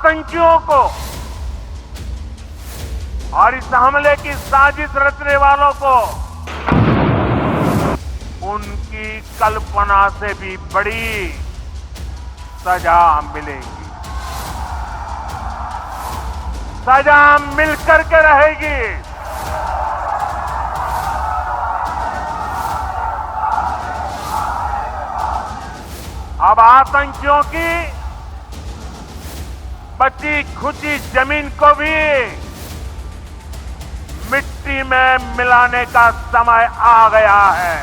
आतंकियों को और इस हमले की साजिश रचने वालों को उनकी कल्पना से भी बड़ी सजा मिलेगी। सजा मिलकर के रहेगी। अब आतंकियों की बची खुची जमीन को भी मिट्टी में मिलाने का समय आ गया है।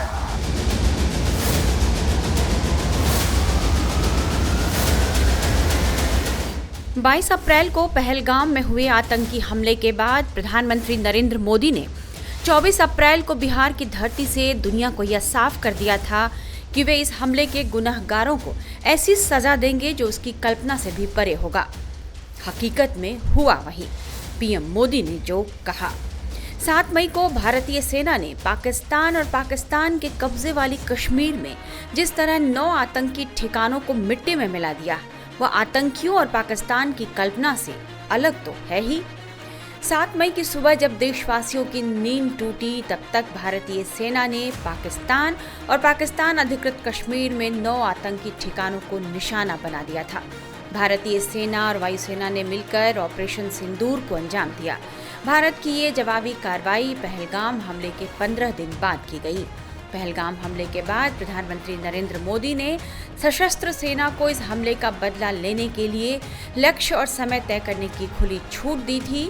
22 अप्रैल को पहलगाम में हुए आतंकी हमले के बाद प्रधानमंत्री नरेंद्र मोदी ने 24 अप्रैल को बिहार की धरती से दुनिया को यह साफ कर दिया था कि वे इस हमले के गुनहगारों को ऐसी सजा देंगे जो उसकी कल्पना से भी परे होगा। हकीकत में हुआ वही। पीएम मोदी ने जो कहा। 7 मई को भारतीय सेना ने पाकिस्तान और पाकिस्तान के कब्जे वाली कश्मीर में जिस तरह 9 आतंकी ठिकानों को मिट्टी में मिला दिया, वह आतंकियों और पाकिस्तान की कल्पना से अलग तो है ही। 7 मई की सुबह जब देशवासियों की नींद टूटी, तब तक भारतीय सेना ने पाकिस्तान और पाकिस्तान अधिकृत कश्मीर में 9 आतंकी ठिकानों को निशाना बना दिया था। भारतीय सेना और वायुसेना ने मिलकर ऑपरेशन सिंदूर को अंजाम दिया। भारत की ये जवाबी कार्रवाई पहलगाम हमले के 15 दिन बाद की गई। पहलगाम हमले के बाद प्रधानमंत्री नरेंद्र मोदी ने सशस्त्र सेना को इस हमले का बदला लेने के लिए लक्ष्य और समय तय करने की खुली छूट दी थी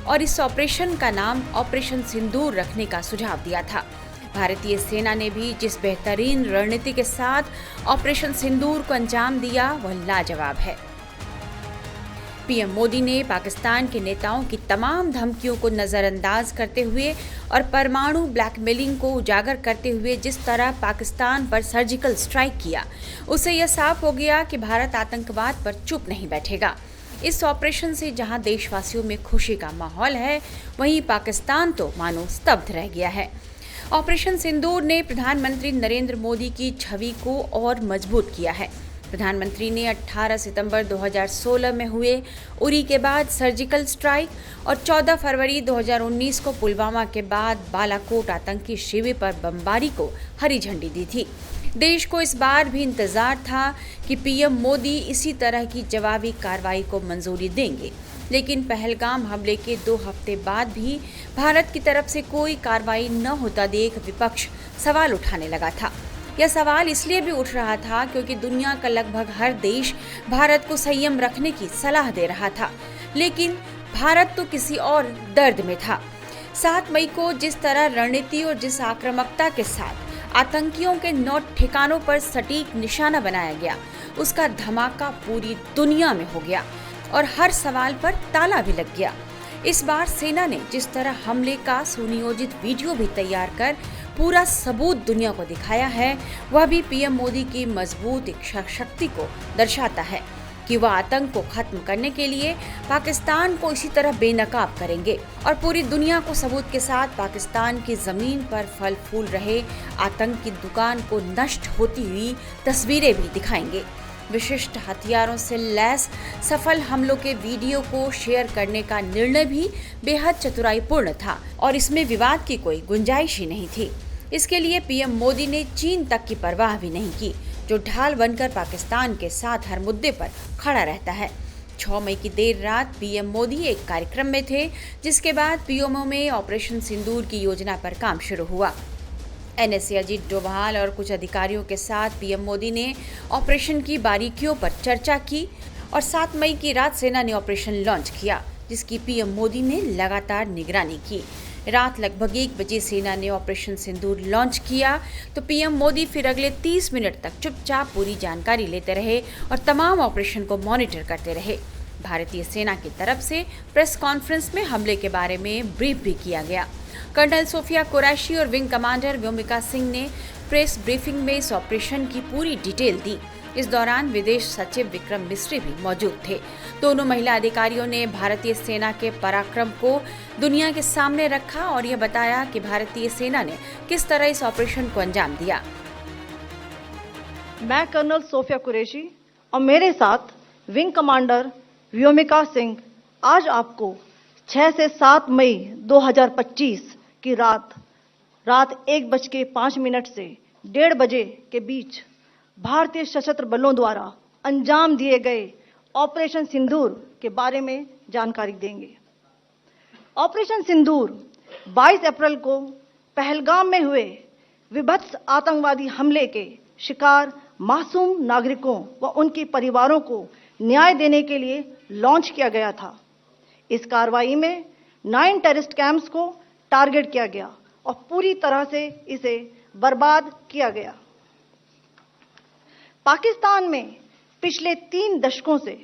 और इस ऑपरेशन का नाम ऑपरेशन सिंदूर रखने का सुझाव दिया था। भारतीय सेना ने भी जिस बेहतरीन रणनीति के साथ ऑपरेशन सिंदूर को अंजाम दिया, वह लाजवाब है। पीएम मोदी ने पाकिस्तान के नेताओं की तमाम धमकियों को नजरअंदाज करते हुए और परमाणु ब्लैकमेलिंग को उजागर करते हुए जिस तरह पाकिस्तान पर सर्जिकल स्ट्राइक किया, उससे यह साफ हो गया कि भारत आतंकवाद पर चुप नहीं बैठेगा। इस ऑपरेशन से जहां देशवासियों में खुशी का माहौल है, वहीं पाकिस्तान तो मानो स्तब्ध रह गया है। ऑपरेशन सिंदूर ने प्रधानमंत्री नरेंद्र मोदी की छवि को और मजबूत किया है। प्रधानमंत्री ने 18 सितंबर 2016 में हुए उरी के बाद सर्जिकल स्ट्राइक और 14 फरवरी 2019 को पुलवामा के बाद बालाकोट आतंकी शिविर पर बमबारी को हरी झंडी दी थी। देश को इस बार भी इंतजार था कि पीएम मोदी इसी तरह की जवाबी कार्रवाई को मंजूरी देंगे, लेकिन पहलगाम हमले के 2 हफ्ते बाद भी भारत की तरफ से कोई कार्रवाई न होता देख विपक्ष सवाल उठाने लगा था। यह सवाल इसलिए भी उठ रहा था क्योंकि दुनिया का लगभग हर देश भारत को संयम रखने की सलाह दे रहा था, लेकिन भारत तो किसी और दर्द में था। 7 मई को जिस तरह रणनीति और जिस आक्रामकता के साथ आतंकियों के 9 ठिकानों पर सटीक निशाना बनाया गया, उसका धमाका पूरी दुनिया में हो गया और हर सवाल पर ताला भी लग गया। इस बार सेना ने जिस तरह हमले का सुनियोजित वीडियो भी तैयार कर पूरा सबूत दुनिया को दिखाया है, वह भी पीएम मोदी की मजबूत इच्छा शक्ति को दर्शाता है कि वह आतंक को खत्म करने के लिए पाकिस्तान को इसी तरह बेनकाब करेंगे और पूरी दुनिया को सबूत के साथ पाकिस्तान की जमीन पर फल फूल रहे आतंक की दुकान को नष्ट होती हुई तस्वीरें भी दिखाएंगे। विशिष्ट हथियारों से लैस सफल हमलों के वीडियो को शेयर करने का निर्णय भी बेहद चतुराईपूर्ण था और इसमें विवाद की कोई गुंजाइश ही नहीं थी। इसके लिए पीएम मोदी ने चीन तक की परवाह भी नहीं की, जो ढाल बनकर पाकिस्तान के साथ हर मुद्दे पर खड़ा रहता है। 6 मई की देर रात पीएम मोदी एक कार्यक्रम में थे, जिसके बाद पीएमओ में ऑपरेशन सिंदूर की योजना पर काम शुरू हुआ। एनएसए अजीत डोभाल और कुछ अधिकारियों के साथ पीएम मोदी ने ऑपरेशन की बारीकियों पर चर्चा की और 7 मई की रात सेना ने ऑपरेशन लॉन्च किया, जिसकी पीएम मोदी ने लगातार निगरानी की। रात लगभग 1 बजे सेना ने ऑपरेशन सिंदूर लॉन्च किया तो पीएम मोदी फिर अगले 30 मिनट तक चुपचाप पूरी जानकारी लेते रहे और तमाम ऑपरेशन को मॉनिटर करते रहे। भारतीय सेना की तरफ से प्रेस कॉन्फ्रेंस में हमले के बारे में ब्रीफ भी किया गया। कर्नल सोफिया कुरैशी और विंग कमांडर व्योमिका सिंह ने प्रेस ब्रीफिंग में इस ऑपरेशन की पूरी डिटेल दी। इस दौरान विदेश सचिव विक्रम मिस्री भी मौजूद थे। दोनों महिला अधिकारियों ने भारतीय सेना के पराक्रम को दुनिया के सामने रखा और यह बताया कि भारतीय सेना ने किस तरह इस ऑपरेशन को अंजाम दिया। मैं कर्नल सोफिया कुरैशी और मेरे साथ विंग कमांडर व्योमिका सिंह आज आपको 6 से 7 मई 2025 की रात 1:05 से 1:30 बजे के बीच भारतीय सशस्त्र बलों द्वारा अंजाम दिए गए ऑपरेशन सिंदूर के बारे में जानकारी देंगे। ऑपरेशन सिंदूर 22 अप्रैल को पहलगाम में हुए विभत्स आतंकवादी हमले के शिकार मासूम नागरिकों व उनके परिवारों को न्याय देने के लिए लॉन्च किया गया था। इस कार्रवाई में 9 टेररिस्ट कैंप्स को टारगेट किया गया और पूरी तरह से इसे बर्बाद किया गया। पाकिस्तान में पिछले 3 दशकों से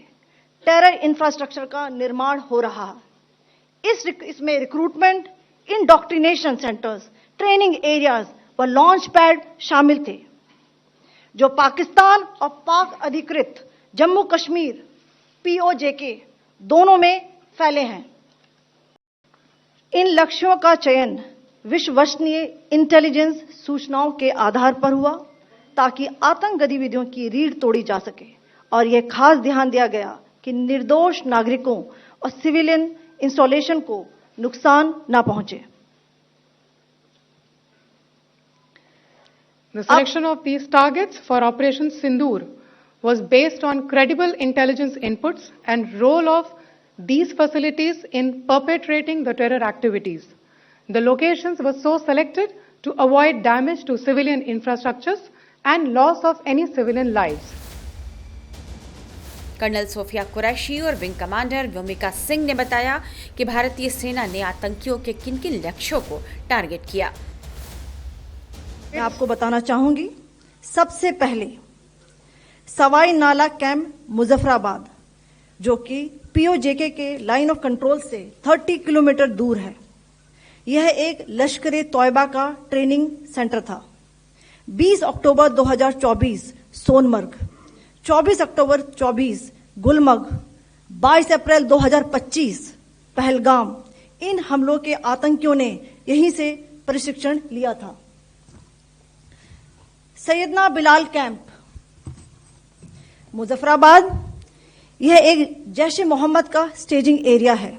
टेरर इंफ्रास्ट्रक्चर का निर्माण हो रहा है। इसमें recruitment, indoctrination centres, training areas व लॉन्च पैड शामिल थे, जो पाकिस्तान और पाक अधिकृत जम्मू कश्मीर POJK दोनों में फैले हैं। इन लक्ष्यों का चयन विश्वसनीय इंटेलिजेंस सूचनाओं के आधार पर हुआ ताकि आतंक गतिविधियों की रीढ़ तोड़ी जा सके और यह खास ध्यान दिया गया कि निर्दोष नागरिकों और सिविलियन इंस्टॉलेशन को नुकसान न पहुंचे। The selection of these targets for Operation Sindoor was based on credible intelligence inputs and role of these facilities in perpetrating the terror activities. The locations were so selected to avoid damage to civilian infrastructures and loss of any civilian lives. Colonel Sofiya Qureshi और wing commander Vyomika Singh ने बताया कि भारतीय सेना ने आतंकियों के किन-किन लक्ष्यों को टारगेट किया। मैं आपको बताना चाहूंगी, सबसे पहले सवाई नाला कैंप मुजफ्फराबाद, जो कि POJK के लाइन ऑफ कंट्रोल से 30 किलोमीटर दूर है। यह एक लश्कर तौयबा का ट्रेनिंग सेंटर था। 20 अक्टूबर 2024 सोनमर्ग, 24 अक्टूबर 24 गुलमर्ग, 22 अप्रैल 2025 पहलगाम, इन हमलों के आतंकियों ने यहीं से प्रशिक्षण लिया था। सैयदना बिलाल कैंप मुजफ्फराबाद, यह एक जैश-ए मोहम्मद का स्टेजिंग एरिया है।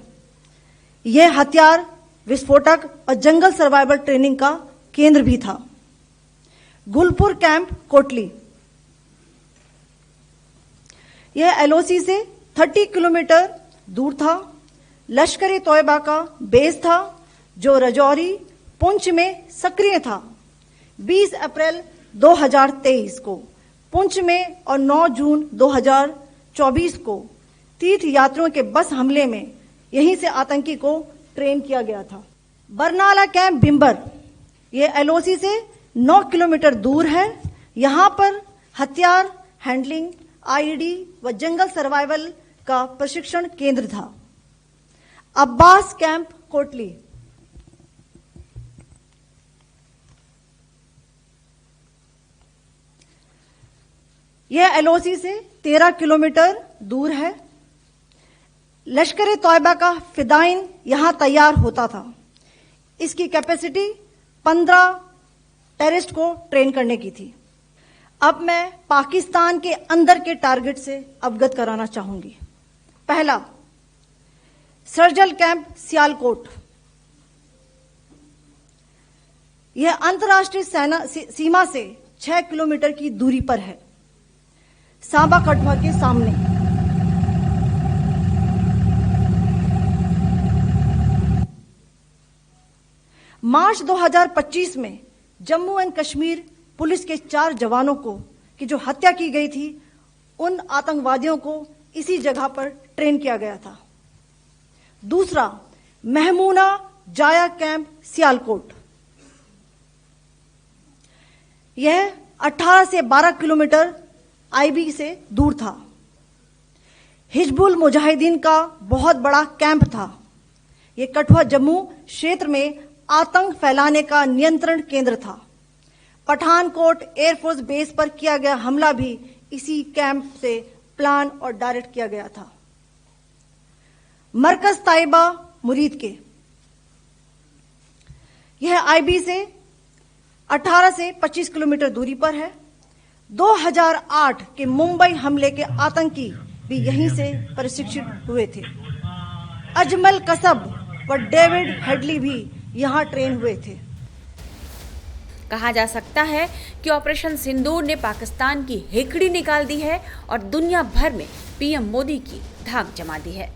यह हथियार, विस्फोटक और जंगल सर्वाइवल ट्रेनिंग का केंद्र भी था। गुलपुर कैंप कोटली, यह LOC से 30 किलोमीटर दूर था। लश्कर तौयबा का बेस था, जो रजौरी, पुंछ में सक्रिय था। 20 अप्रैल 2023 को पुंछ में और 9 जून 2024 को तीर्थ यात्रियों के बस हमले में यहीं से आतंकी को ट्रेन किया गया था। बरनाला कैंप बिम्बर, यह LOC से 9 किलोमीटर दूर है। यहां पर हथियार हैंडलिंग, IED व जंगल सर्वाइवल का प्रशिक्षण केंद्र था। अब्बास कैंप कोटली, यह LOC से 13 किलोमीटर दूर है। लश्कर तौयबा का फिदाइन यहां तैयार होता था। इसकी कैपेसिटी 15 टेररिस्ट को ट्रेन करने की थी। अब मैं पाकिस्तान के अंदर के टारगेट से अवगत कराना चाहूंगी। पहला, सर्जल कैंप सियालकोट, यह अंतर्राष्ट्रीय सीमा से 6 किलोमीटर की दूरी पर है, सांबा कठुआ के सामने। मार्च 2025 में जम्मू एंड कश्मीर पुलिस के 4 जवानों को की जो हत्या की गई थी, उन आतंकवादियों को इसी जगह पर ट्रेन किया गया था। दूसरा, महमूना जाया कैंप सियालकोट, यह 18 से 12 किलोमीटर IB से दूर था। हिजबुल मुजाहिदीन का बहुत बड़ा कैंप था। यह कठुआ जम्मू क्षेत्र में आतंक फैलाने का नियंत्रण केंद्र था। पठानकोट एयरफोर्स बेस पर किया गया हमला भी इसी कैंप से प्लान और डायरेक्ट किया गया था। मरकज ताइबा मुरीद के, यह IB से 18 से 25 किलोमीटर दूरी पर है। 2008 के मुंबई हमले के आतंकी भी यहीं से प्रशिक्षित हुए थे। अजमल कसब व डेविड हेडली भी यहाँ ट्रेन हुए थे। कहा जा सकता है कि ऑपरेशन सिंदूर ने पाकिस्तान की हेकड़ी निकाल दी है और दुनिया भर में पीएम मोदी की धाक जमा दी है।